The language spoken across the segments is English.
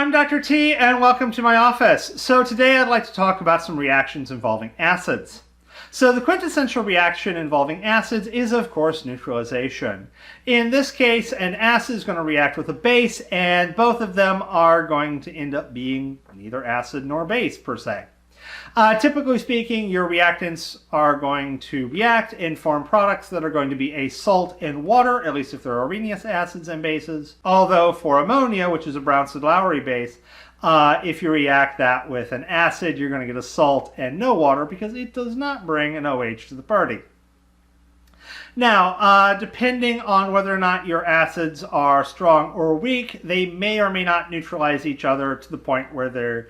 I'm Dr. T and welcome to my office. So today I'd like to talk about some reactions involving acids. So the quintessential reaction involving acids is of course neutralization. In this case, an acid is going to react with a base and both of them are going to end up being neither acid nor base per se. Typically speaking, your reactants are going to react and form products that are going to be a salt and water, at least if they're areneous acids and bases. Although for ammonia, which is a Brownstein-Lowry base, if you react that with an acid, you're going to get a salt and no water because it does not bring an OH to the party. Now, depending on whether or not your acids are strong or weak, they may or may not neutralize each other to the point where they're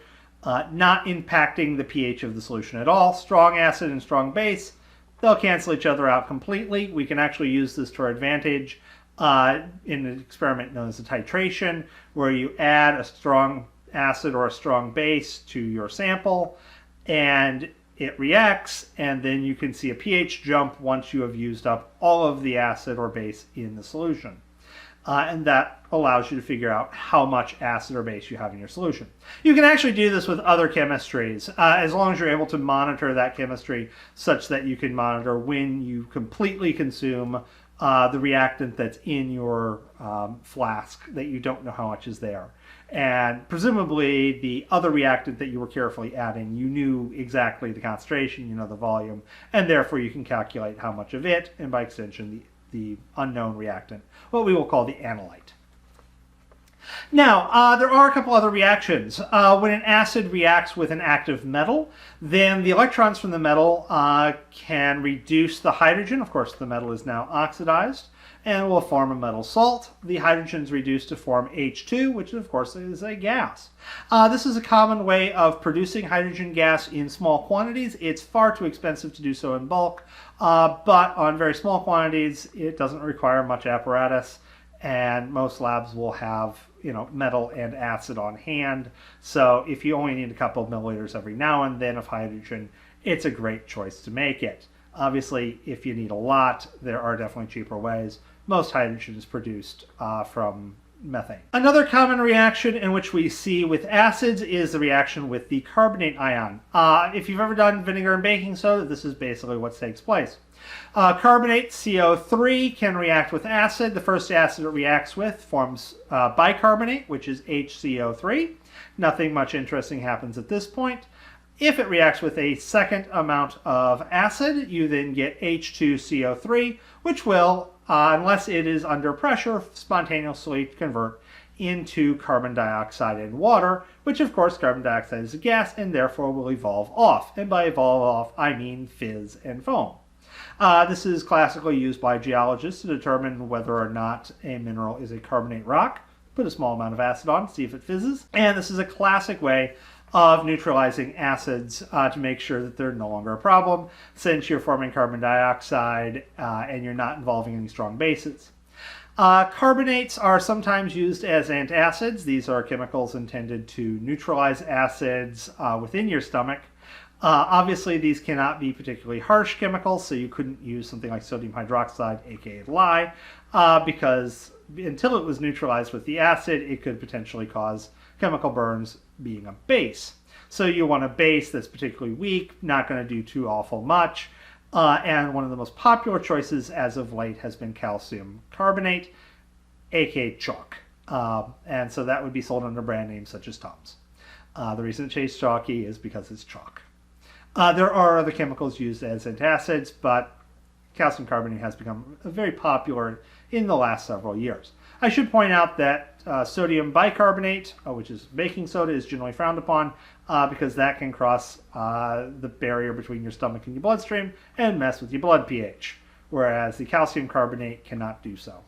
not impacting the pH of the solution at all. Strong acid and strong base, they'll cancel each other out completely. We can actually use this to our advantage in an experiment known as a titration, where you add a strong acid or a strong base to your sample and it reacts, and then you can see a pH jump once you have used up all of the acid or base in the solution. And that allows you to figure out how much acid or base you have in your solution. You can actually do this with other chemistries, as long as you're able to monitor that chemistry such that you can monitor when you completely consume the reactant that's in your flask that you don't know how much is there. And presumably the other reactant that you were carefully adding, you knew exactly the concentration, you know the volume, and therefore you can calculate how much of it, and by extension the unknown reactant, what we will call the analyte. Now, there are a couple other reactions. When an acid reacts with an active metal, then the electrons from the metal can reduce the hydrogen. Of course, the metal is now oxidized and will form a metal salt. The hydrogen is reduced to form H2, which of course is a gas. This is a common way of producing hydrogen gas in small quantities. It's far too expensive to do so in bulk, but on very small quantities, it doesn't require much apparatus, and most labs will have metal and acid on hand. So if you only need a couple of milliliters every now and then of hydrogen, it's a great choice to make it. Obviously, if you need a lot, there are definitely cheaper ways. Most hydrogen is produced from methane. Another common reaction in which we see with acids is the reaction with the carbonate ion. If you've ever done vinegar and baking soda, this is basically what takes place. Carbonate, CO3, can react with acid. The first acid it reacts with forms bicarbonate, which is HCO3. Nothing much interesting happens at this point. If it reacts with a second amount of acid, you then get H2CO3, which will, unless it is under pressure, spontaneously convert into carbon dioxide and water, which of course carbon dioxide is a gas and therefore will evolve off. And by evolve off, I mean fizz and foam. This is classically used by geologists to determine whether or not a mineral is a carbonate rock. Put a small amount of acid on, see if it fizzes. And this is a classic way of neutralizing acids to make sure that they're no longer a problem, since you're forming carbon dioxide and you're not involving any strong bases. Carbonates are sometimes used as antacids. These are chemicals intended to neutralize acids within your stomach. Obviously, these cannot be particularly harsh chemicals, so you couldn't use something like sodium hydroxide, aka lye, because until it was neutralized with the acid, it could potentially cause chemical burns being a base. So you want a base that's particularly weak, not going to do too awful much, and one of the most popular choices as of late has been calcium carbonate, aka chalk. And so that would be sold under brand names such as Tums. The reason it tastes chalky is because it's chalk. There are other chemicals used as antacids, but calcium carbonate has become very popular in the last several years. I should point out that sodium bicarbonate, which is baking soda, is generally frowned upon because that can cross the barrier between your stomach and your bloodstream and mess with your blood pH, whereas the calcium carbonate cannot do so.